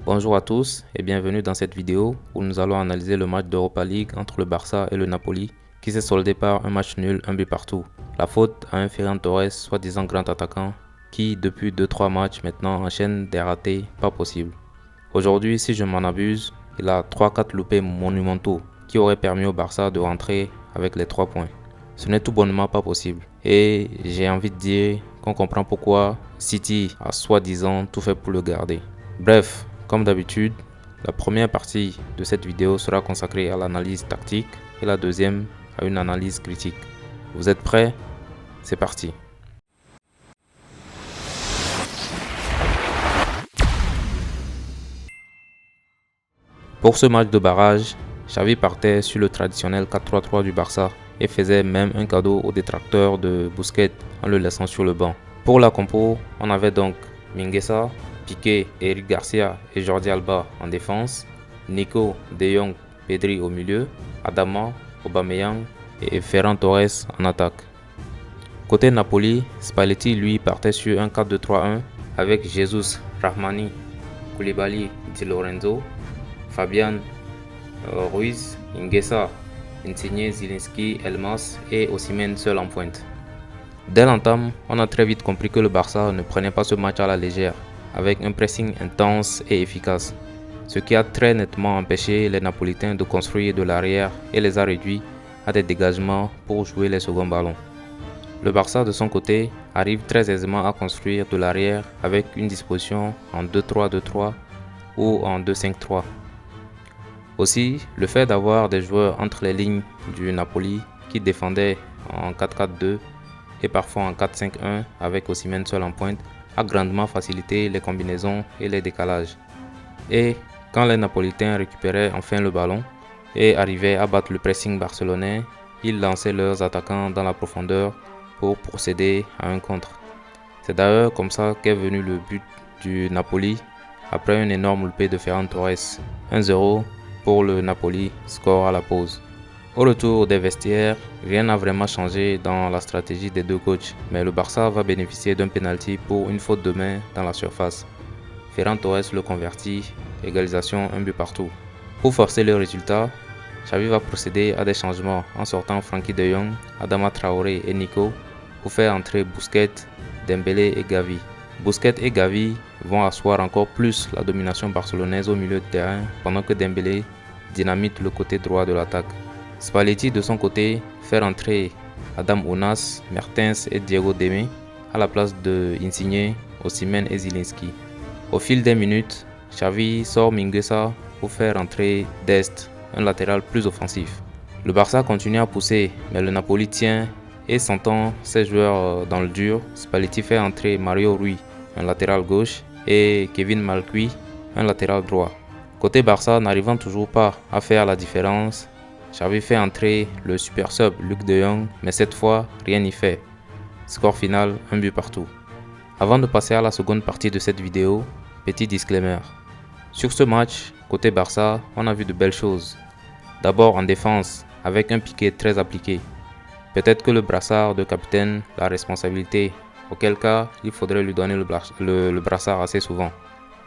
Bonjour à tous et bienvenue dans cette vidéo où nous allons analyser le match d'Europa League entre le Barça et le Napoli qui s'est soldé par un match nul, un but partout. La faute à un Ferran Torres, soi-disant grand attaquant, qui depuis 2-3 matchs maintenant enchaîne des ratés pas possibles. Aujourd'hui, si je m'en abuse, il a 3-4 loupés monumentaux qui auraient permis au Barça de rentrer avec les 3 points. Ce n'est tout bonnement pas possible. Et j'ai envie de dire qu'on comprend pourquoi City a soi-disant tout fait pour le garder. Bref, comme d'habitude, la première partie de cette vidéo sera consacrée à l'analyse tactique et la deuxième à une analyse critique. Vous êtes prêts? C'est parti. Pour ce match de barrage, Xavi partait sur le traditionnel 4-3-3 du Barça et faisait même un cadeau aux détracteurs de Busquets en le laissant sur le banc. Pour la compo, on avait donc Mingueza, Piqué, Eric Garcia et Jordi Alba en défense, Nico, De Jong, Pedri au milieu, Adama, Aubameyang et Ferran Torres en attaque. Côté Napoli, Spalletti lui partait sur un 4-2-3-1 avec Jesus, Rahmani, Koulibaly, Di Lorenzo, Fabian, Ruiz, Ingueza, Insigne, Zielinski, Elmas et Osimhen seul en pointe. Dès l'entame, on a très vite compris que le Barça ne prenait pas ce match à la légère, avec un pressing intense et efficace, ce qui a très nettement empêché les Napolitains de construire de l'arrière et les a réduits à des dégagements pour jouer les seconds ballons. Le Barça de son côté arrive très aisément à construire de l'arrière avec une disposition en 2-3-2-3 ou en 2-5-3. Aussi, le fait d'avoir des joueurs entre les lignes du Napoli qui défendaient en 4-4-2 et parfois en 4-5-1 avec Osimhen seul en pointe a grandement facilité les combinaisons et les décalages. Et quand les Napolitains récupéraient enfin le ballon et arrivaient à battre le pressing barcelonais, ils lançaient leurs attaquants dans la profondeur pour procéder à un contre. C'est d'ailleurs comme ça qu'est venu le but du Napoli après un énorme loupé de Ferran Torres. 1-0 pour le Napoli, score à la pause. Au retour des vestiaires, rien n'a vraiment changé dans la stratégie des deux coachs, mais le Barça va bénéficier d'un penalty pour une faute de main dans la surface. Ferran Torres le convertit, égalisation un but partout. Pour forcer le résultat, Xavi va procéder à des changements en sortant Frenkie de Jong, Adama Traoré et Nico pour faire entrer Busquets, Dembélé et Gavi. Busquets et Gavi vont asseoir encore plus la domination barcelonaise au milieu de terrain pendant que Dembélé dynamite le côté droit de l'attaque. Spalletti de son côté fait rentrer Adam Ounas, Mertens et Diego Demme à la place de Insigne, Osimhen et Zielinski. Au fil des minutes, Xavi sort Mingueza pour faire entrer Dest, un latéral plus offensif. Le Barça continue à pousser, mais le Napoli tient et sentant ses joueurs dans le dur, Spalletti fait entrer Mario Rui, un latéral gauche, et Kevin Malcuit, un latéral droit. Côté Barça, n'arrivant toujours pas à faire la différence, Xavi fait entrer le super sub Luc de Jong, mais cette fois, rien n'y fait. Score final, un but partout. Avant de passer à la seconde partie de cette vidéo, petit disclaimer. Sur ce match, côté Barça, on a vu de belles choses. D'abord en défense, avec un Piqué très appliqué. Peut-être que le brassard de capitaine la responsabilité, auquel cas il faudrait lui donner le brassard assez souvent.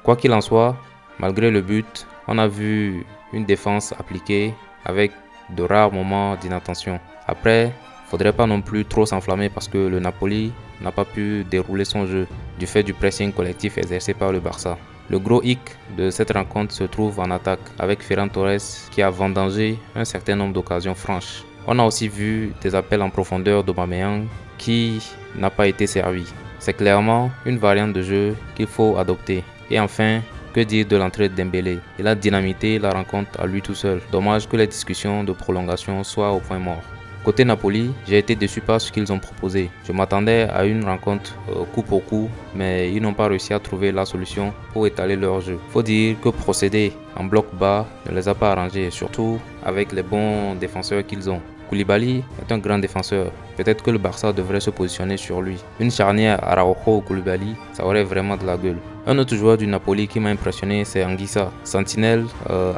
Quoi qu'il en soit, malgré le but, on a vu une défense appliquée avec de rares moments d'inattention. Après, faudrait pas non plus trop s'enflammer parce que le Napoli n'a pas pu dérouler son jeu du fait du pressing collectif exercé par le Barça. Le gros hic de cette rencontre se trouve en attaque avec Ferran Torres qui a vendangé un certain nombre d'occasions franches. On a aussi vu des appels en profondeur d'Aubameyang qui n'a pas été servi. C'est clairement une variante de jeu qu'il faut adopter. Et enfin, que dire de l'entrée de Dembélé? Il a dynamité la rencontre à lui tout seul. Dommage que les discussions de prolongation soient au point mort. Côté Napoli, j'ai été déçu par ce qu'ils ont proposé. Je m'attendais à une rencontre coup pour coup, mais ils n'ont pas réussi à trouver la solution pour étaler leur jeu. Faut dire que procéder en bloc bas ne les a pas arrangés, surtout avec les bons défenseurs qu'ils ont. Koulibaly est un grand défenseur. Peut-être que le Barça devrait se positionner sur lui. Une charnière Araujo ou Koulibaly, ça aurait vraiment de la gueule. Un autre joueur du Napoli qui m'a impressionné, c'est Anguissa, sentinelle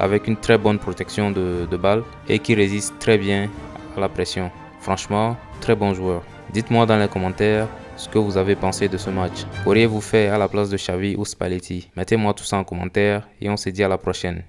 avec une très bonne protection de balle et qui résiste très bien à la pression. Franchement, très bon joueur. Dites-moi dans les commentaires ce que vous avez pensé de ce match. Qu'auriez-vous fait à la place de Xavi ou Spalletti? Mettez-moi tout ça en commentaire et on se dit à la prochaine.